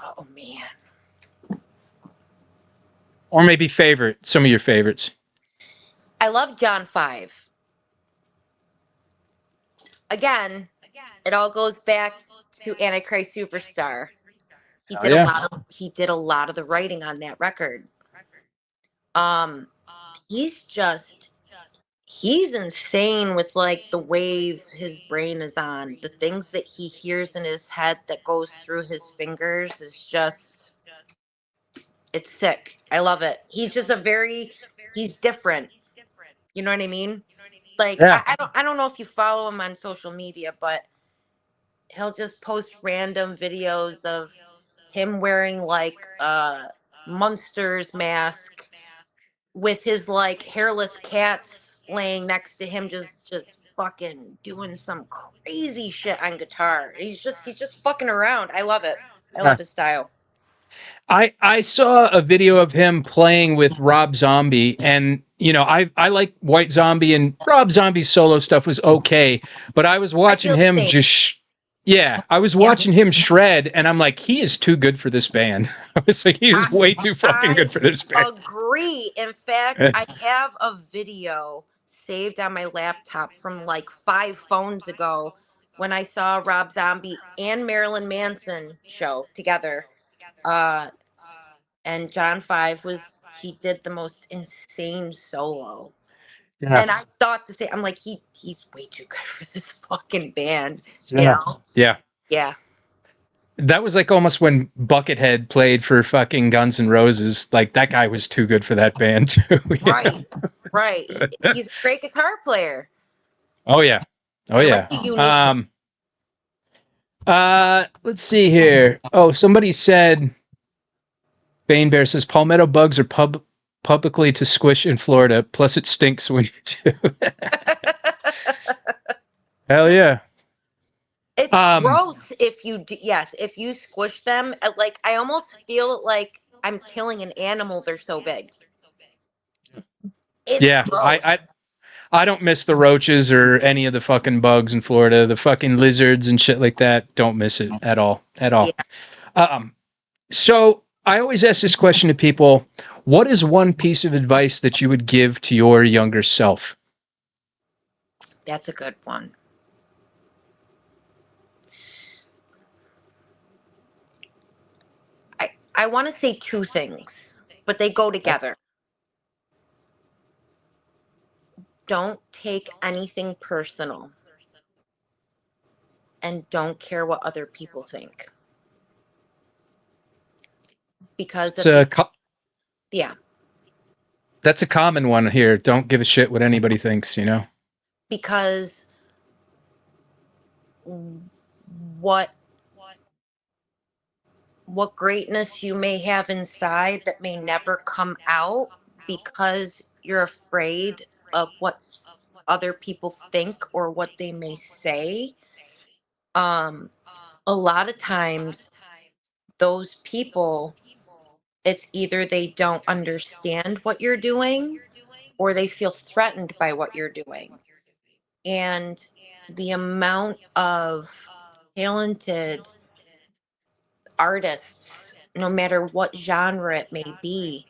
Oh man, Or maybe favorite, some of your favorites. I love John Five. Again, it all goes back to Antichrist Superstar. Oh yeah. He did a lot of the writing on that record. Um, he's just he's insane with like the wave his brain is on. The things that he hears in his head that goes through his fingers is just it's sick. I love it. He's different. You know what I mean? Like Yeah. I don't know if you follow him on social media, but he'll just post random videos of him wearing like a Munsters mask with his like hairless cats laying next to him, just fucking doing some crazy shit on guitar. He's just fucking around. I love it. I Yeah. love his style. I saw a video of him playing with Rob Zombie, and you know I like White Zombie, and Rob Zombie's solo stuff was okay, but I was I watching feel the him same. yeah, I was Yeah. watching him shred, and I'm like, he is too good for this band. I was like, he is I way too fucking I good for this band. agree. In fact, I have a video saved on my laptop from like 5 phones ago when I saw Rob Zombie and Marilyn Manson show together. Uh and John Five was he did the most insane solo. Yeah, And I thought to say I'm like he's way too good for this fucking band, you yeah, know? yeah. Yeah. That was like almost when Buckethead played for fucking Guns N' Roses. Like that guy was too good for that band too. You Right. Right. know? He's a great guitar player. Oh yeah, oh I like yeah. the uniqueness. Let's see here. Oh, somebody said Bane Bear says palmetto bugs are publicly to squish in Florida. Plus, it stinks when you do. Hell yeah. It's Um, gross if you yes, if you squish them. Like I almost feel like I'm killing an animal. They're so big. It's yeah, gross. I don't miss the roaches or any of the fucking bugs in Florida. The fucking lizards and shit like that. Don't miss it at all. At Yeah, all. Um, so I always ask this question to people: what is one piece of advice that you would give to your younger self? that's a good one. I want to say two things, but they go together. Don't take anything personal, and don't care what other people think. Because It's at the yeah, that's a common one here. Don't give a shit what anybody thinks. You know. because what what greatness you may have inside that may never come out because you're afraid of what other people think or what they may say. Um, a lot of times, those people, it's either they don't understand what you're doing or they feel threatened by what you're doing. And the amount of talented artists, no matter what genre it may be,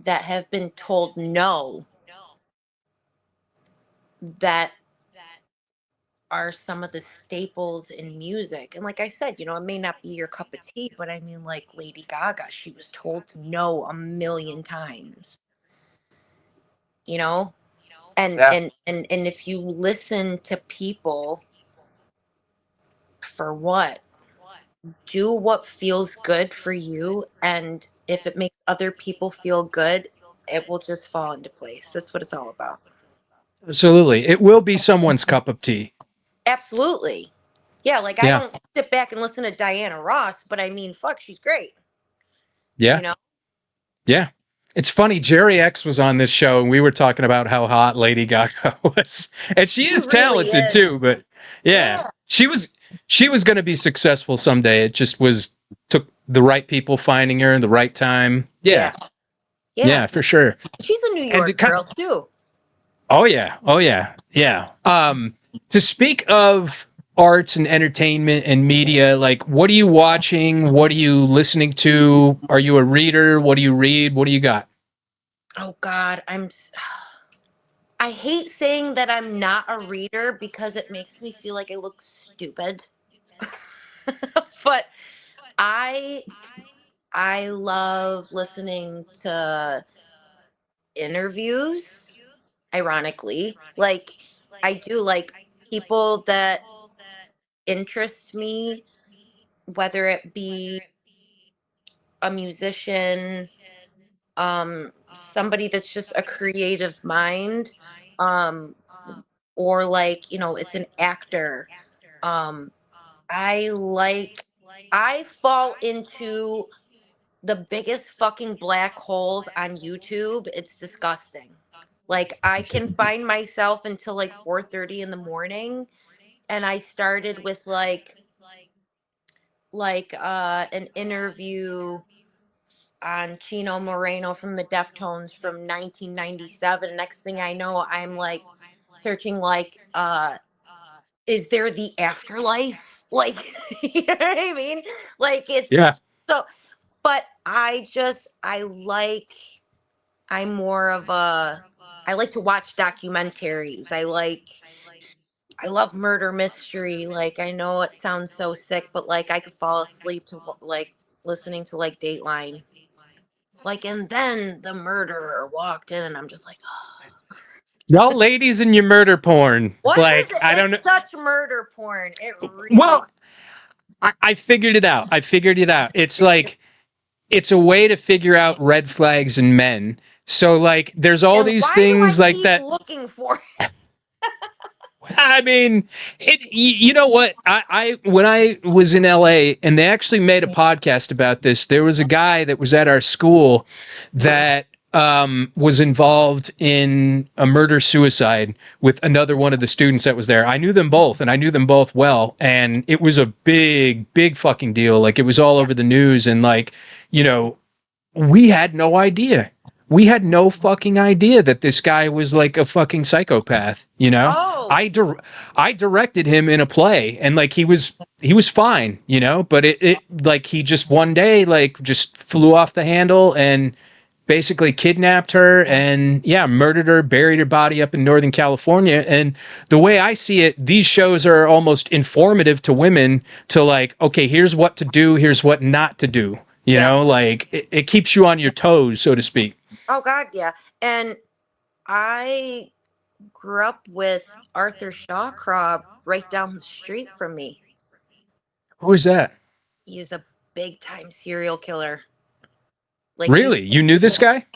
that have been told no, that are some of the staples in music. And like I said, it may not be your cup of tea, but I mean, like Lady Gaga, she was told no a million times, you know? And Yeah. and if you listen to people for what? Do what feels good for you, and if it makes other people feel good, it will just fall into place. That's what it's all about. Absolutely. It will be someone's cup of tea. Absolutely. Yeah, like I Yeah. don't sit back and listen to Diana Ross, but I mean, fuck, she's great. You Yeah. know? Yeah. It's funny. Jerry X was on this show, and we were talking about how hot Lady Gaga was, and she She is really talented too. is. But yeah, Yeah. she was going to be successful someday. It just was took the right people finding her in the right time. Yeah. Yeah, Yeah. yeah, for sure. She's a New And York it kind girl too. oh yeah, oh yeah, yeah. To speak of arts and entertainment and media, like what are you watching? What are you listening to? Are you a reader? What do you read? What do you got? Oh God, I hate saying that I'm not a reader because it makes me feel like I look stupid. But I I love listening to interviews, ironically. Like I do like people that interest me, whether it be a musician, somebody that's just a creative mind, um, or like, it's an actor. Um, I like, I fall into the biggest fucking black holes on YouTube. It's disgusting. Like I can find myself until like 4:30 in the morning, and I started with an interview on Chino Moreno from the Deftones from 1997. Next thing I know, I'm like searching is there the afterlife? Like you know what I mean? Like Yeah. it's so but I'm more of a I like to watch documentaries. I love murder mystery. Like I know it sounds so sick, but like I could fall asleep to like listening to like Dateline. Like and then the murderer walked in and I'm just like, Y'all ladies in your murder porn. what is Like, it? I don't know. It's such murder porn. It really Well, I figured it out. I figured it out. It's like, it's a way to figure out red flags in men. So, like, there's all and these why do I things like keep that. looking for I mean, you know what? I when I was in LA, and they actually made a podcast about this. There was a guy that was at our school that was involved in a murder suicide with another one of the students that was there. I knew them both, and I knew them both well, and it was a big fucking deal. Like it was all Yeah. over the news, and like you know, we had no idea. We had no fucking idea that this guy was like a fucking psychopath, you know? Oh, I dir- I directed him in a play and like he was fine, you know, but it like he just one day like just flew off the handle and basically kidnapped her and yeah, murdered her, buried her body up in Northern California. And the way I see it, these shows are almost informative to women to like, okay, here's what to do, here's what not to do. You yeah. know, like it keeps you on your toes, so to speak. Oh God, yeah. And I grew up with Arthur Shawcross right down the street from me. Who is that? He's a big time serial killer. Like he Really? You knew this guy?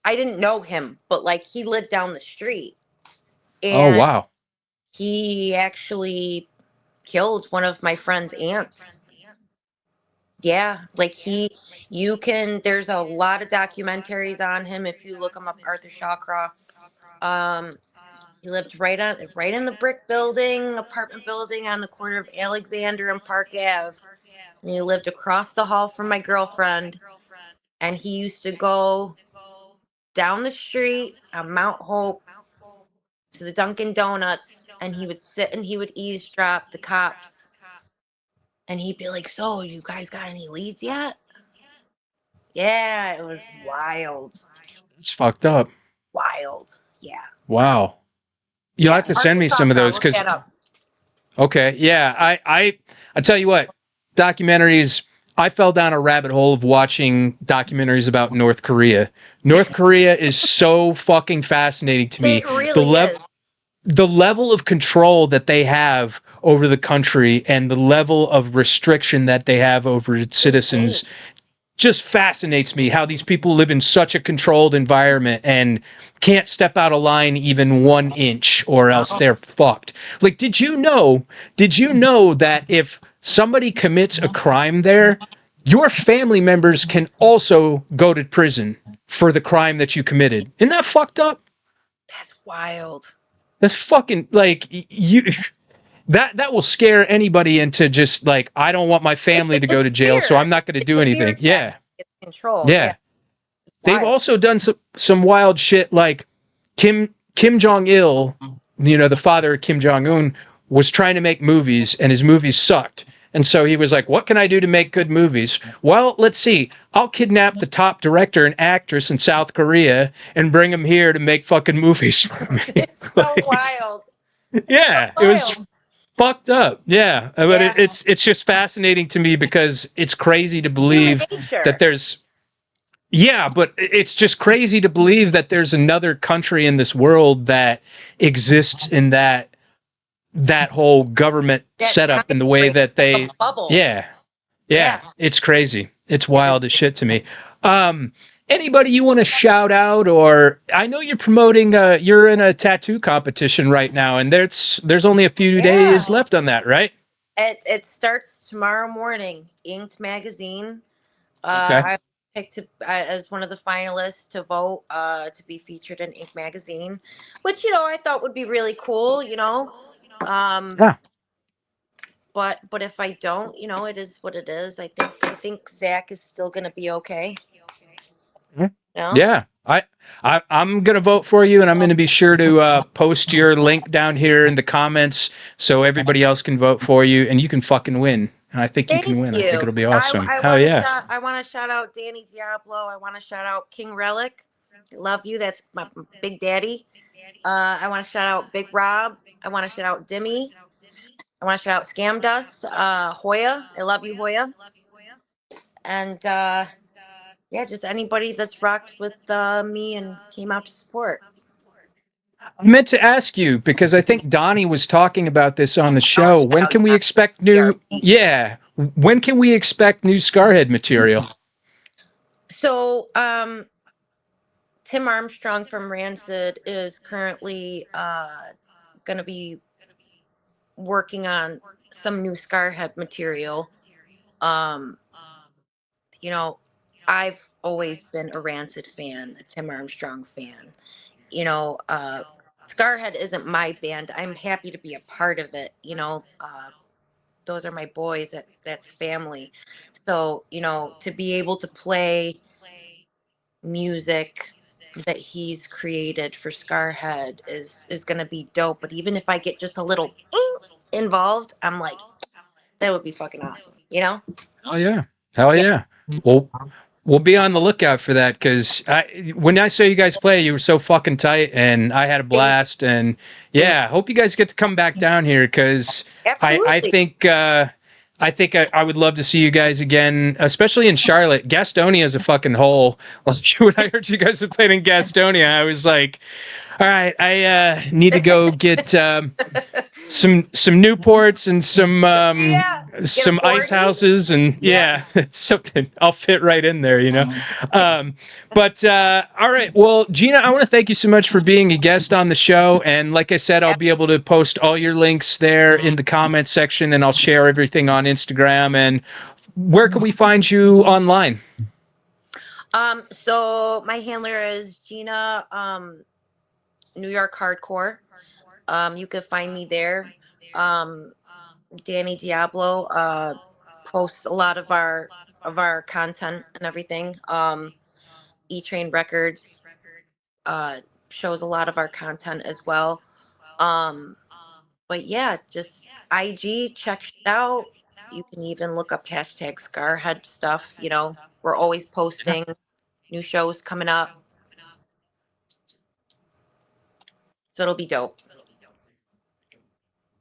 I didn't know him, but like he lived down the street Oh, and wow. he actually killed one of my friend's aunts. Yeah, like there's a lot of documentaries on him if you look him up, Arthur Shawcross. Um he lived right in the brick building, apartment building on the corner of Alexander and Park Ave. And he lived across the hall from my girlfriend. And he used to go down the street on Mount Hope to the Dunkin' Donuts and he would sit and he would eavesdrop the cops. And he'd be like, "So, you guys got any leads yet?" Yeah, it was wild. It's fucked up. Wild. Yeah. Wow. You'll Yeah. have to send Arthur me some of Shawcross, those look because that up. Okay. Yeah. I tell you what, documentaries. I fell down a rabbit hole of watching documentaries about North Korea. North Korea is so fucking fascinating to me. It The really level is. the level of control that they have over the country and the level of restriction that they have over its Insane. citizens just fascinates me, how these people live in such a controlled environment and can't step out of line even 1 inch or else No. they're fucked. Like, did you know that if somebody commits a crime there, your family members can also go to prison for the crime that you committed? Isn't that fucked up? That's wild. That's fucking like you that will scare anybody into just like, I don't want my family to go It's to jail, so I'm fear. not going to It's do a fear anything. tactic. Yeah. It's control. Yeah. Yeah. It's They've wild. also done some wild shit like Kim Jong Il, the father of Kim Jong Un, was trying to make movies and his movies sucked. And so he was like, "What can I do to make good movies? Well, let's see. I'll kidnap the top director and actress in South Korea and bring them here to make fucking movies for me." It's so Like, wild. So yeah, it was wild. fucked up. Yeah, but Yeah. it's just fascinating to me because it's crazy to It's human believe that nature. there's yeah, but it's just crazy to believe that there's another country in this world that exists in that whole government That time setup in the way frame, that like a they bubble. yeah. Yeah. Yeah, it's crazy. It's It is. wild as shit to me. Um Anybody you want to shout out, or I know you're promoting you're in a tattoo competition right now and there's only a few Yeah. days left on that, right? It starts tomorrow morning. Inked magazine. Okay. I picked as one of the finalists to vote to be featured in Ink magazine, which I thought would be really cool. Um, Yeah. but if I don't, it is what it is. I think Zach is still gonna be okay. Mhm. You know? Yeah, I'm gonna vote for you, and I'm gonna be sure to post your link down here in the comments so everybody else can vote for you, and you can fucking win. And I think you can Thank win. I think you. it'll be I awesome. I Hell want to yeah! shout I want to shout out Danny Diablo. I want to shout out King Relic. Love you. That's my big daddy. I want to shout out Big Rob. I want to shout out Dimmy. I want to shout out Scam Dust, Hoya. I love you, Hoya. And yeah, just anybody that's rocked with me and came out to support. I meant to ask you because I think Donnie was talking about this on the I want show. to shout When out can we John expect new? DRP. Yeah, when can we expect new Scarhead material? So, Tim Armstrong from Rancid is currently going to be working on some new Scarhead material. Um, you know, I've always been a Rancid fan, a Tim Armstrong fan. you know uh Scarhead isn't my band. I'm happy to be a part of it. Those are my boys. That's family. So to be able to play music that he's created for Scarhead is gonna be dope. But even if I get just a little involved, I'm like, that would be fucking awesome, Oh yeah, hell yeah. yeah. Well, we'll be on the lookout for that because when I saw you guys play, you were so fucking tight, and I had a Thank blast. And thank yeah, hope you guys get to come back down here because I I Absolutely. think uh, I think I would love to see you guys again, especially in Charlotte. Gastonia is a fucking hole. Like when I heard you guys had played in Gastonia, I was like, all right, I need to go get some Newports and Yeah, get a some ice 40. houses and Yeah. yeah, something. I'll fit right in there. Um, but all right, well, Gina, I want to thank you so much for being a guest on the show. And like I said, I'll be able to post all your links there in the comments section, and I'll share everything on Instagram. And where can we find you online? So my handler is Gina, New York Hardcore. You can find me there. Um, Danny Diablo posts a lot of our content and everything. E Train Records uh, shows a lot of our content as well. Um, but yeah, just IG, check shit out. You can even look up hashtag Scarhead stuff. We're always posting new shows coming up, so it'll be dope.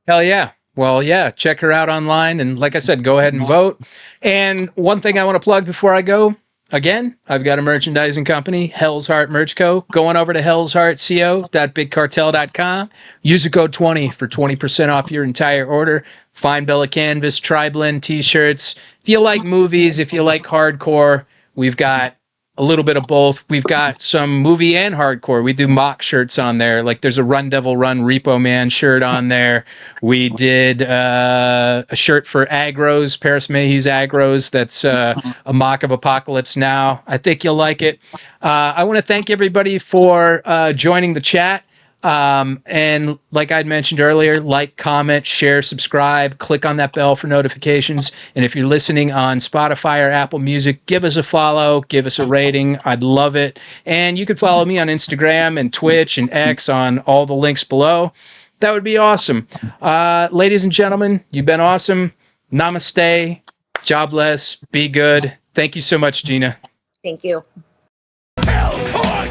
Hell yeah. Well, yeah, check her out online. And like I said, go ahead and vote. And one thing I want to plug before I go, again, I've got a merchandising company, Hell's Heart Merch Co. Going over to hellsheartco.bigcartel.com. Use the code 20 for 20% off your entire order. Fine Bella Canvas, Tri-Blend t-shirts. If you like movies, if you like hardcore, we've got a little bit of both. We've got some movie and hardcore. We do mock shirts on there. Like there's a Run Devil Run Repo Man shirt on there. We did a shirt for Agros, Paris Mayhew's Agros. That's a mock of Apocalypse Now. I think you'll like it. I want to thank everybody for joining the chat. And like I'd mentioned earlier, like, comment, share, subscribe, click on that bell for notifications. And if you're listening on Spotify or Apple Music, give us a follow, give us a rating. I'd love it. And you can follow me on Instagram and Twitch and X on all the links below. That would be awesome. Ladies and gentlemen, you've been awesome. Namaste. Jobless. Be good. Thank you so much, Gina. Thank you. Hell's Heart,